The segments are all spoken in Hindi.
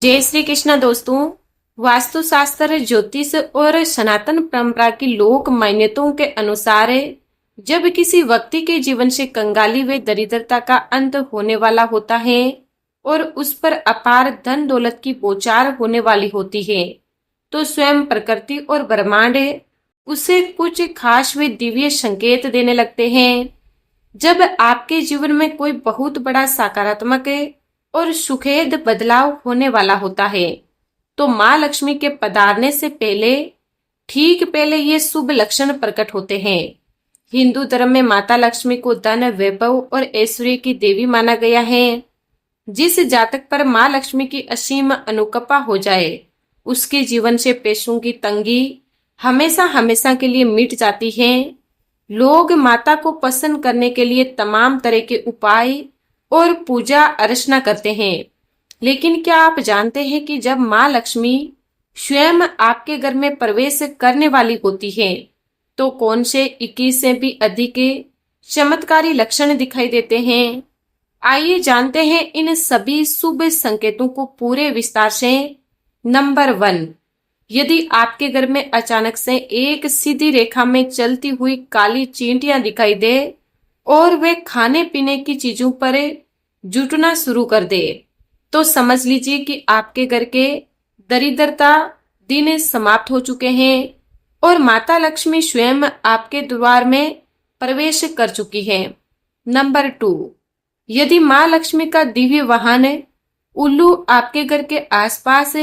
जय श्री कृष्ण दोस्तों। वास्तुशास्त्र, ज्योतिष और सनातन परंपरा की लोक मान्यताओं के अनुसार जब किसी व्यक्ति के जीवन से कंगाली व दरिद्रता का अंत होने वाला होता है और उस पर अपार धन दौलत की बौछार होने वाली होती है, तो स्वयं प्रकृति और ब्रह्मांड उसे कुछ खास व दिव्य संकेत देने लगते हैं। जब आपके जीवन में कोई बहुत बड़ा सकारात्मक और सुखद बदलाव होने वाला होता है, तो माँ लक्ष्मी के पधारने से ठीक पहले ये शुभ लक्षण प्रकट होते हैं। हिंदू धर्म में माता लक्ष्मी को धन, वैभव और ऐश्वर्य की देवी माना गया है। जिस जातक पर माँ लक्ष्मी की असीम अनुकंपा हो जाए, उसके जीवन से पैसों की तंगी हमेशा हमेशा के लिए मिट जाती है। लोग माता को प्रसन्न करने के लिए तमाम तरह के उपाय और पूजा अर्चना करते हैं, लेकिन क्या आप जानते हैं कि जब माँ लक्ष्मी स्वयं आपके घर में प्रवेश करने वाली होती है, तो कौन से 21 से भी अधिक चमत्कारी लक्षण दिखाई देते हैं। आइए जानते हैं इन सभी शुभ संकेतों को पूरे विस्तार से। नंबर 1, यदि आपके घर में अचानक से एक सीधी रेखा में चलती हुई काली चींटियां दिखाई दे और वे खाने पीने की चीजों पर जुटना शुरू कर दे, तो समझ लीजिए कि आपके घर के दरिद्रता दिन समाप्त हो चुके हैं और माता लक्ष्मी स्वयं आपके द्वार में प्रवेश कर चुकी है। नंबर 2, यदि माँ लक्ष्मी का दिव्य वाहन उल्लू आपके घर के आसपास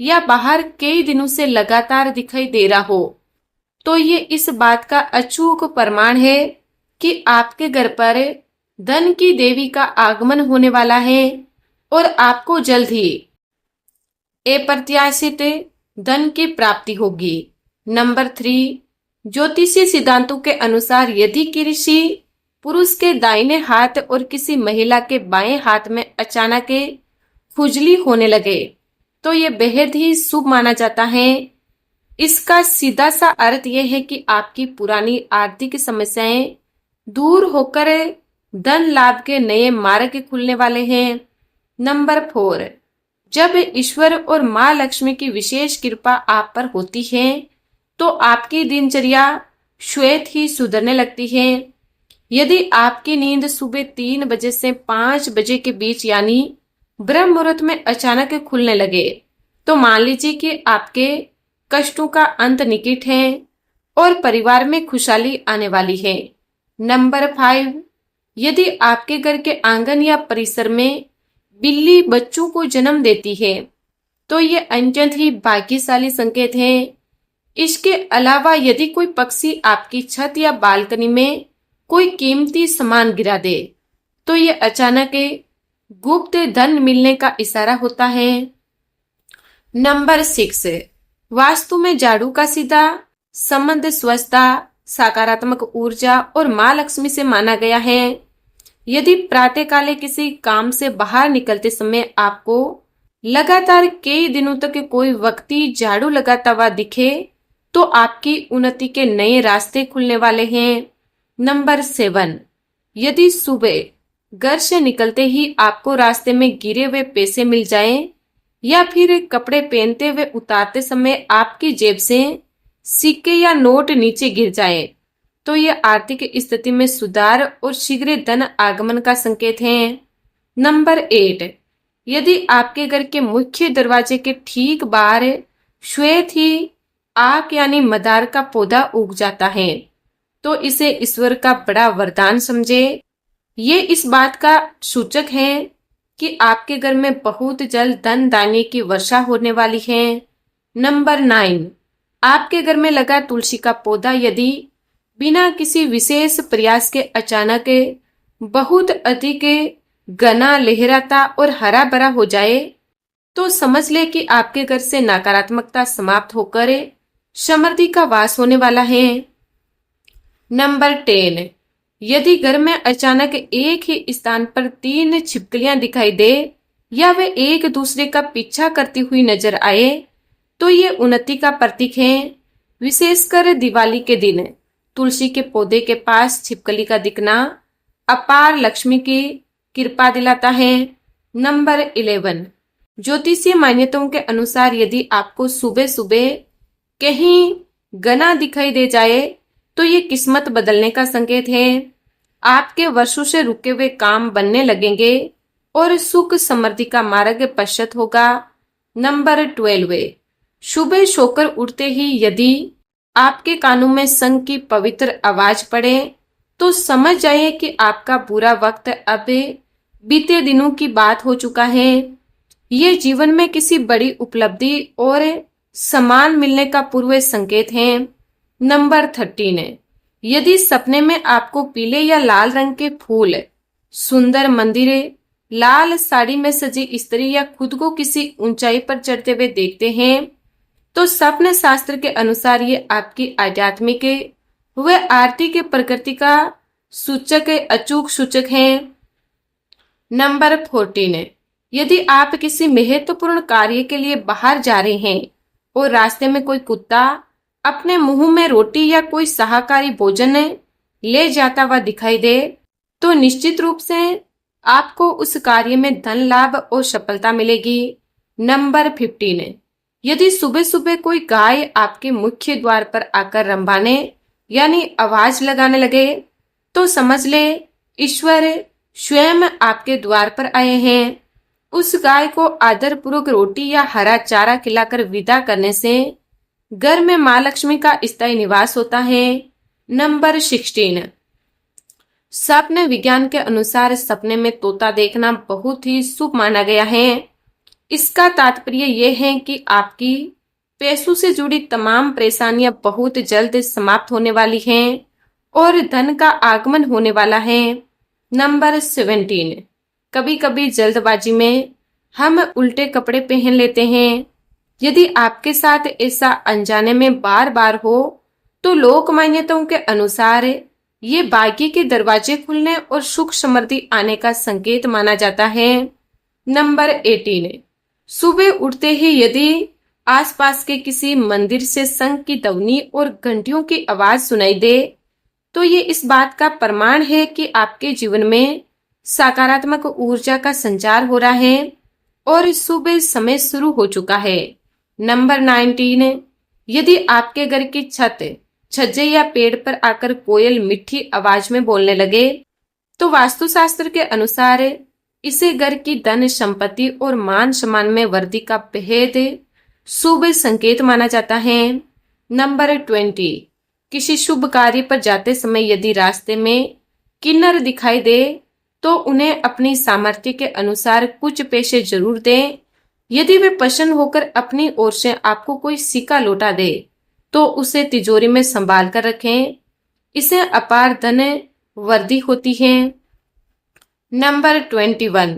या बाहर कई दिनों से लगातार दिखाई दे रहा हो, तो ये इस बात का अचूक प्रमाण है कि आपके घर पर धन की देवी का आगमन होने वाला है और आपको जल्द ही अप्रत्याशित धन की प्राप्ति होगी। नंबर 3, ज्योतिषीय सिद्धांतों के अनुसार यदि किसी पुरुष के दाहिने हाथ और किसी महिला के बाएं हाथ में अचानक खुजली होने लगे, तो ये बेहद ही शुभ माना जाता है। इसका सीधा सा अर्थ यह है कि आपकी पुरानी आर्थिक समस्याएं दूर होकर धन लाभ के नए मार्ग खुलने वाले हैं। नंबर 4, जब ईश्वर और माँ लक्ष्मी की विशेष कृपा आप पर होती है, तो आपकी दिनचर्या स्वतः ही सुधरने लगती है। यदि आपकी नींद सुबह 3 बजे से 5 बजे के बीच यानी ब्रह्म मुहूर्त में अचानक खुलने लगे, तो मान लीजिए कि आपके कष्टों का अंत निकट है और परिवार में खुशहाली आने वाली है। नंबर 5, यदि आपके घर के आंगन या परिसर में बिल्ली बच्चों को जन्म देती है, तो ये अत्यंत ही भाग्यशाली संकेत है। इसके अलावा यदि कोई पक्षी आपकी छत या बालकनी में कोई कीमती सामान गिरा दे, तो ये अचानक गुप्त धन मिलने का इशारा होता है। नंबर 6, वास्तु में झाड़ू का सीधा संबंध स्वच्छता, सकारात्मक ऊर्जा और माँ लक्ष्मी से माना गया है। यदि प्रातःकाले किसी काम से बाहर निकलते समय आपको लगातार कई दिनों तक कोई व्यक्ति झाड़ू लगाता हुआ दिखे, तो आपकी उन्नति के नए रास्ते खुलने वाले हैं। नंबर 7, यदि सुबह घर से निकलते ही आपको रास्ते में गिरे हुए पैसे मिल जाएं, या फिर कपड़े पहनते हुए उतारते समय आपकी जेब से सिक्के या नोट नीचे गिर जाए, तो ये आर्थिक स्थिति में सुधार और शीघ्र धन आगमन का संकेत है। नंबर 8, यदि आपके घर के मुख्य दरवाजे के ठीक बाहर श्वेत ही आक यानी मदार का पौधा उग जाता है, तो इसे ईश्वर का बड़ा वरदान समझे। ये इस बात का सूचक है कि आपके घर में बहुत जल्द धन दाने की वर्षा होने वाली है। नंबर 9, आपके घर में लगा तुलसी का पौधा यदि बिना किसी विशेष प्रयास के अचानक बहुत अधिक घना, लहराता और हरा भरा हो जाए, तो समझ ले कि आपके घर से नकारात्मकता समाप्त होकर समृद्धि का वास होने वाला है। नंबर 10, यदि घर में अचानक एक ही स्थान पर 3 छिपकलियां दिखाई दे या वे एक दूसरे का पीछा करती हुई नजर आए, तो ये उन्नति का प्रतीक है। विशेषकर दिवाली के दिन तुलसी के पौधे के पास छिपकली का दिखना अपार लक्ष्मी की कृपा दिलाता है। नंबर 11, ज्योतिषीय मान्यताओं के अनुसार यदि आपको सुबह सुबह कहीं गना दिखाई दे जाए तो ये किस्मत बदलने का संकेत है। आपके वर्षों से रुके हुए काम बनने लगेंगे और सुख समृद्धि का मार्ग प्रशस्त होगा। नंबर 12, सुबह सोकर उठते ही यदि आपके कानों में शंख की पवित्र आवाज पड़े तो समझ जाइए कि आपका बुरा वक्त अब बीते दिनों की बात हो चुका है। ये जीवन में किसी बड़ी उपलब्धि और सम्मान मिलने का पूर्व संकेत है। नंबर 13, यदि सपने में आपको पीले या लाल रंग के फूल, सुंदर मंदिर, लाल साड़ी में सजी स्त्री या खुद को किसी ऊंचाई पर चढ़ते हुए देखते हैं तो स्वप्न शास्त्र के अनुसार ये आपकी आध्यात्मिक व आरती के प्रकृति का सूचक, अचूक सूचक है। नंबर 14, यदि आप किसी महत्वपूर्ण कार्य के लिए बाहर जा रहे हैं और रास्ते में कोई कुत्ता अपने मुंह में रोटी या कोई शाकाहारी भोजन ले जाता हुआ दिखाई दे तो निश्चित रूप से आपको उस कार्य में धन लाभ और सफलता मिलेगी। नंबर 15, यदि सुबह सुबह कोई गाय आपके मुख्य द्वार पर आकर रंभाने यानी आवाज लगाने लगे तो समझ ले ईश्वर स्वयं आपके द्वार पर आए हैं। उस गाय को आदर पूर्वक रोटी या हरा चारा खिलाकर विदा करने से घर में मां लक्ष्मी का स्थायी निवास होता है। नंबर 16, स्वप्न विज्ञान के अनुसार सपने में तोता देखना बहुत ही शुभ माना गया है। इसका तात्पर्य यह है कि आपकी पैसों से जुड़ी तमाम परेशानियां बहुत जल्द समाप्त होने वाली हैं और धन का आगमन होने वाला है। नंबर 17, कभी कभी जल्दबाजी में हम उल्टे कपड़े पहन लेते हैं। यदि आपके साथ ऐसा अनजाने में बार बार हो तो लोक मान्यताओं के अनुसार ये भाग्य के दरवाजे खुलने और सुख समृद्धि आने का संकेत माना जाता है। नंबर 18, सुबह उठते ही यदि आसपास के किसी मंदिर से शंख की ध्वनि और घंटियों की आवाज सुनाई दे तो ये इस बात का प्रमाण है कि आपके जीवन में सकारात्मक ऊर्जा का संचार हो रहा है और शुभ समय शुरू हो चुका है। नंबर 19, यदि आपके घर की छत, छज्जे या पेड़ पर आकर कोयल मीठी आवाज में बोलने लगे तो वास्तुशास्त्र के अनुसार इसे घर की धन संपत्ति और मान सम्मान में वृद्धि का बेहद शुभ संकेत माना जाता है। नंबर 20, किसी शुभ कार्य पर जाते समय यदि रास्ते में किन्नर दिखाई दे तो उन्हें अपनी सामर्थ्य के अनुसार कुछ पैसे जरूर दें। यदि वे प्रसन्न होकर अपनी ओर से आपको कोई सिक्का लौटा दे तो उसे तिजोरी में संभाल कर रखें, इसे अपार धन वृद्धि होती है। नंबर 21,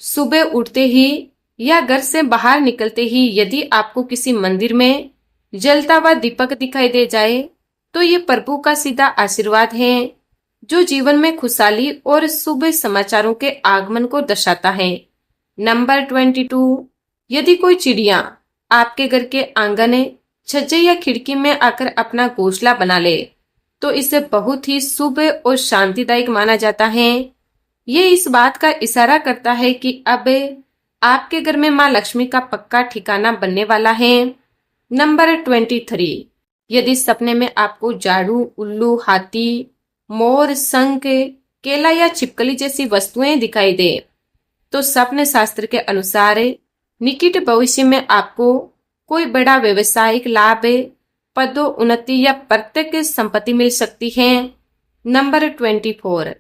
सुबह उठते ही या घर से बाहर निकलते ही यदि आपको किसी मंदिर में जलता हुआ दीपक दिखाई दे जाए तो ये प्रभु का सीधा आशीर्वाद है जो जीवन में खुशहाली और शुभ समाचारों के आगमन को दर्शाता है। नंबर 22, यदि कोई चिड़िया आपके घर के आंगन, छज्जे या खिड़की में आकर अपना घोंसला बना ले तो इसे बहुत ही शुभ और शांतिदायक माना जाता है। ये इस बात का इशारा करता है कि अब आपके घर में मां लक्ष्मी का पक्का ठिकाना बनने वाला है। नंबर 23, यदि सपने में आपको झाड़ू, उल्लू, हाथी, मोर, शंख, केला या छिपकली जैसी वस्तुएं दिखाई दे तो स्वप्न शास्त्र के अनुसार निकट भविष्य में आपको कोई बड़ा व्यवसायिक लाभ, पदोन्नति या प्रत्यक्ष संपत्ति मिल सकती है। नंबर 24,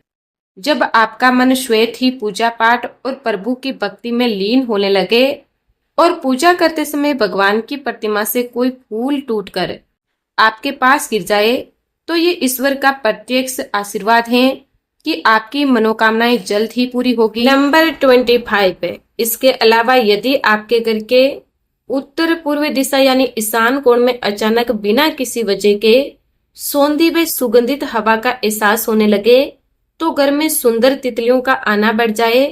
जब आपका मन श्वेत ही पूजा पाठ और प्रभु की भक्ति में लीन होने लगे और पूजा करते समय भगवान की प्रतिमा से कोई फूल टूटकर आपके पास गिर जाए तो ये ईश्वर का प्रत्यक्ष आशीर्वाद है कि आपकी मनोकामनाएं जल्द ही पूरी होगी। नंबर 25, इसके अलावा यदि आपके घर के उत्तर पूर्व दिशा यानी ईशान कोण में अचानक बिना किसी वजह के सौंधी व सुगंधित हवा का एहसास होने लगे तो घर में सुंदर तितलियों का आना बढ़ जाए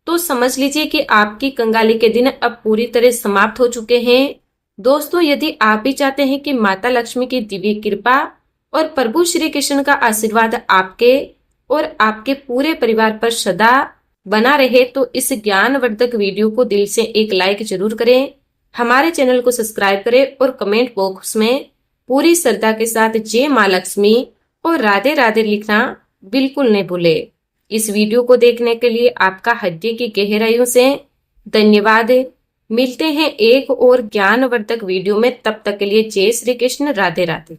तो समझ लीजिए कि आपकी कंगाली के दिन अब पूरी तरह समाप्त हो चुके हैं। दोस्तों, यदि आप भी चाहते हैं कि माता लक्ष्मी की दिव्य कृपा और प्रभु श्री कृष्ण का आशीर्वाद आपके और आपके पूरे परिवार पर सदा बना रहे तो इस ज्ञानवर्धक वीडियो को दिल से एक लाइक जरूर करें, हमारे चैनल को सब्सक्राइब करें और कमेंट बॉक्स में पूरी श्रद्धा के साथ जय माँ लक्ष्मी और राधे राधे लिखना बिल्कुल नहीं भूले। इस वीडियो को देखने के लिए आपका हृदय की गहराइयों से धन्यवाद। मिलते हैं एक और ज्ञानवर्धक वीडियो में, तब तक के लिए जय श्री कृष्ण, राधे राधे।